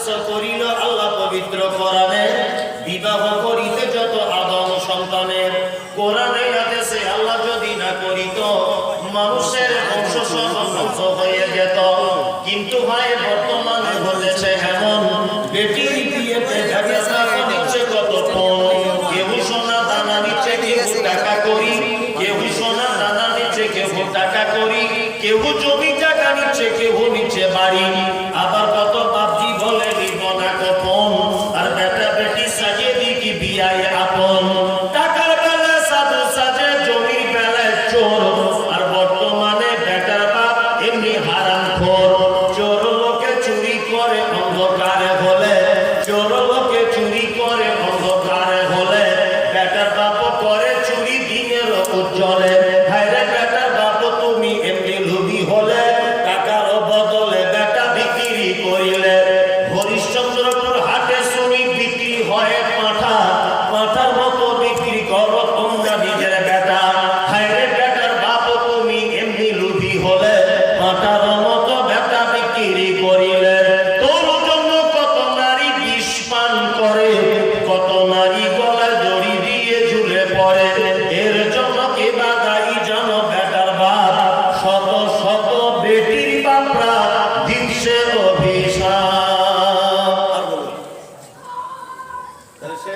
করিল আল্লাহ পবিত্র কোরআনে বিবাহ করিতে যত আদম সন্তানের কোরআনে আদেশে আল্লাহ যদি না করিত মানুষের বংশ ধ্বংস হয়ে যেত। কিন্তু ভাই বর্তমানে হয়েছে এমন বেটির বিয়েতে ঝামেলা নিচ্ছে কত পণ, কেউ সোনা দানা নিচ্ছে, কেউ টাকা করি, কেউ সোনা দানা নিচ্ছে, কেউ টাকা করি, কেউ জমি টাকা নিচ্ছে, কেউ নিচ্ছে বাড়ি। আবার কত বাপজি বলে নিব না কখন, আর বেটা বেটি সাজিয়ে দিকি বিয়ায় আপন। টাকার বেলায় সাধু সাজে, জমির বেলায় চোর, আর বর্তমানে বেটার বাপ এমনি হারামখোর। চোর লোকে চুরি করে অন্ধকারে হলে